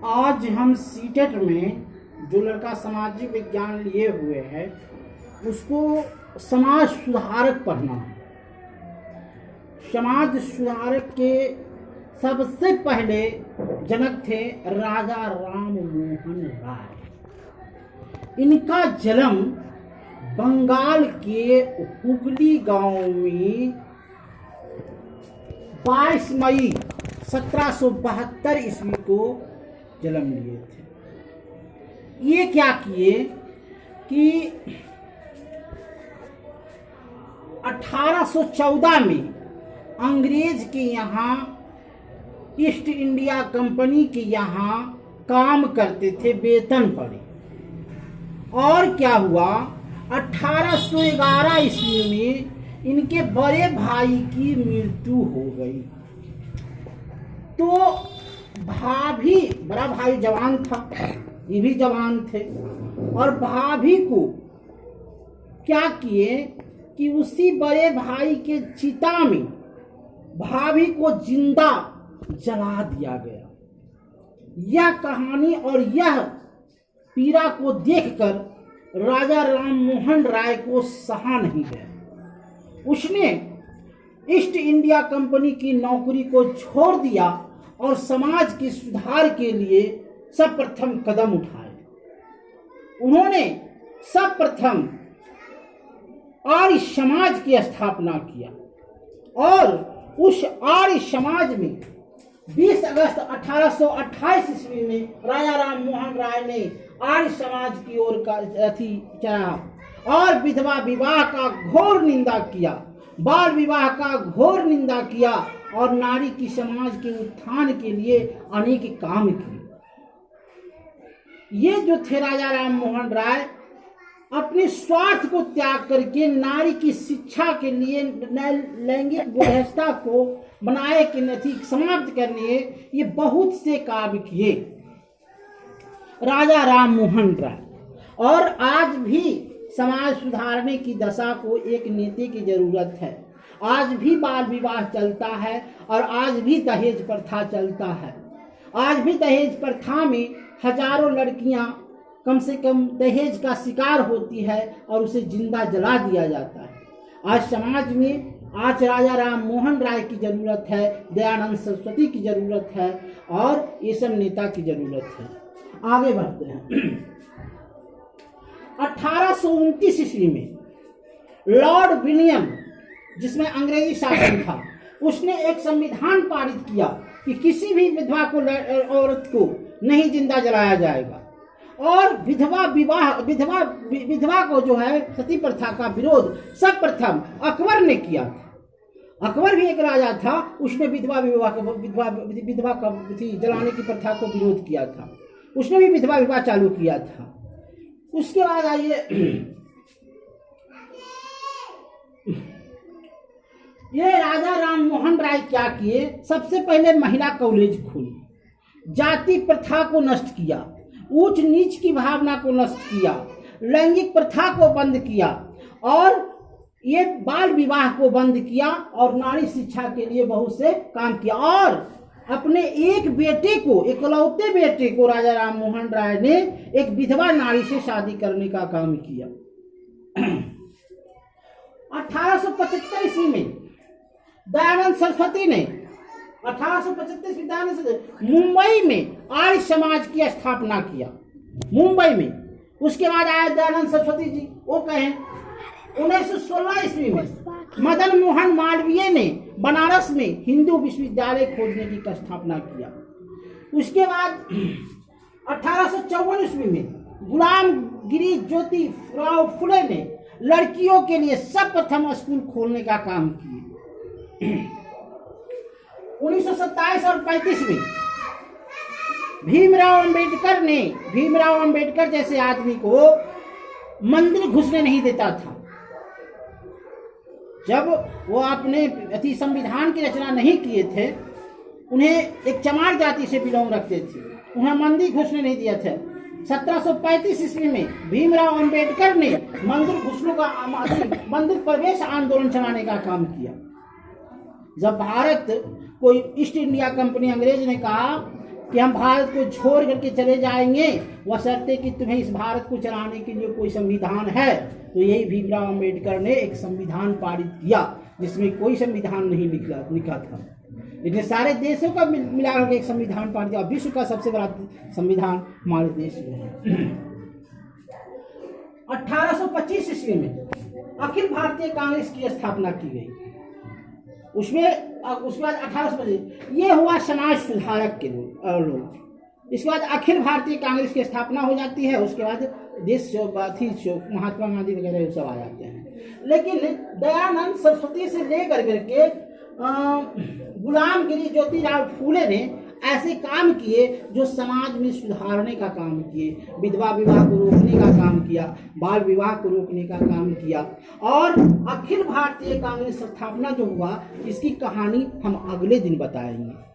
आज हम सीटेट में जो लड़का सामाजिक विज्ञान लिए हुए है उसको समाज सुधारक पढ़ना है। समाज सुधारक के सबसे पहले जनक थे राजा राम मोहन राय। इनका जन्म बंगाल के हुगली गांव में 22 मई 1772 ईस्वी को जन्म लिए थे। ये क्या किए कि 1814 में अंग्रेज के यहाँ ईस्ट इंडिया कंपनी के यहाँ काम करते थे वेतन पर। और क्या हुआ, 1811 ईस्वी में इनके बड़े भाई की मृत्यु हो गई। तो भाभी, बड़ा भाई जवान था, ये भी जवान थे, और भाभी को क्या किए कि उसी बड़े भाई के चिता में भाभी को जिंदा जला दिया गया। यह कहानी और यह पीड़ा को देखकर राजा राम मोहन राय को सहा नहीं गया। उसने ईस्ट इंडिया कंपनी की नौकरी को छोड़ दिया और समाज के सुधार के लिए सर्वप्रथम कदम उठाए। उन्होंने सर्वप्रथम आर्य समाज की स्थापना किया और उस आर्य समाज में 20 अगस्त 1828 ईस्वी में राजा राम मोहन राय ने आर्य समाज की ओर का चढ़ा और विधवा विवाह का घोर निंदा किया, बाल विवाह का घोर निंदा किया और नारी की समाज के उत्थान के लिए अनेक काम किए। ये जो थे राजा राम मोहन राय, अपने स्वार्थ को त्याग करके नारी की शिक्षा के लिए, लैंगिक व्यवस्था को बनाए के नथी समाप्त करने ये बहुत से काम किए राजा राम मोहन राय। और आज भी समाज सुधारने की दशा को एक नेता की जरूरत है। आज भी बाल विवाह चलता है और आज भी दहेज प्रथा चलता है। आज भी दहेज प्रथा में हजारों लड़कियां कम से कम दहेज का शिकार होती है और उसे जिंदा जला दिया जाता है। आज समाज में आज राजा राम मोहन राय की जरूरत है, दयानंद सरस्वती की जरूरत है और ये सब नेता की जरूरत है। आगे बढ़ते हैं। 1829 ईस्वी में लॉर्ड विलियम, जिसमें अंग्रेजी शासन था, उसने एक संविधान पारित किया कि किसी भी विधवा को, औरत को नहीं जिंदा जलाया जाएगा। और विधवा को जो है सती प्रथा का विरोध सर्वप्रथम अकबर ने किया था। अकबर भी एक राजा था, उसने विधवा का जलाने की प्रथा को विरोध किया था। उसने भी विधवा विवाह चालू किया था। उसके बाद आइए, ये राजा राम मोहन राय क्या किए, सबसे पहले महिला कॉलेज खोली, जाति प्रथा को नष्ट किया, ऊंच नीच की भावना को नष्ट किया, लैंगिक प्रथा को बंद किया और ये बाल विवाह को बंद किया और नारी शिक्षा के लिए बहुत से काम किया। और अपने एक बेटे को, इकलौते बेटे को राजा राम मोहन राय ने एक विधवा नारी से शादी करने का काम किया। 1875 ईस्वी में दयानंद सरस्वती ने 1875 ईस्वी मुंबई में आर्य समाज की स्थापना किया, मुंबई में। उसके बाद आया दयानंद सरस्वती जी, वो कहें 1916 ईस्वी में मदन मोहन मालवीय ने बनारस में हिंदू विश्वविद्यालय खोजने की स्थापना किया। उसके बाद 1854 ईस्वी में गुलाम गिरी ज्योति राव फुले ने लड़कियों के लिए सर्वप्रथम स्कूल खोलने का काम किया। 1927 और 35 में भीमराव अंबेडकर जैसे आदमी को मंदिर घुसने नहीं देता था। जब वो अपने संविधान की रचना नहीं किए थे, उन्हें एक चमार जाति से बिलोंग रखते थे, उन्हें मंदिर घुसने नहीं दिया था। 1735 ईस्वी में भीमराव अंबेडकर ने मंदिर प्रवेश आंदोलन चलाने का काम किया। जब भारत को ईस्ट इंडिया कंपनी अंग्रेज ने कहा कि हम भारत को छोड़ करके चले जाएंगे, बशर्ते कि तुम्हें इस भारत को चलाने के लिए कोई संविधान है। तो यही भीमराव अम्बेडकर ने एक संविधान पारित किया जिसमें कोई संविधान नहीं लिखा था, लेकिन सारे देशों का मिला करके एक संविधान पारित किया। विश्व का सबसे बड़ा संविधान हमारे देश में है। 1825 ईस्वी में अखिल भारतीय कांग्रेस की स्थापना की गई। उसके बाद 1825 ये हुआ समाज सुधारक के लोग। इसके बाद अखिल भारतीय कांग्रेस की स्थापना हो जाती है। उसके बाद देश महात्मा गांधी वगैरह सब आ जाते हैं। लेकिन दयानंद सरस्वती से लेकर करके गुलामगिरी ज्योतिराव फूले ने ऐसे काम किए जो समाज में सुधारने का काम किए, विधवा विवाह को रोकने का काम किया, बाल विवाह को रोकने का काम किया। और अखिल भारतीय कांग्रेस स्थापना जो हुआ, इसकी कहानी हम अगले दिन बताएंगे।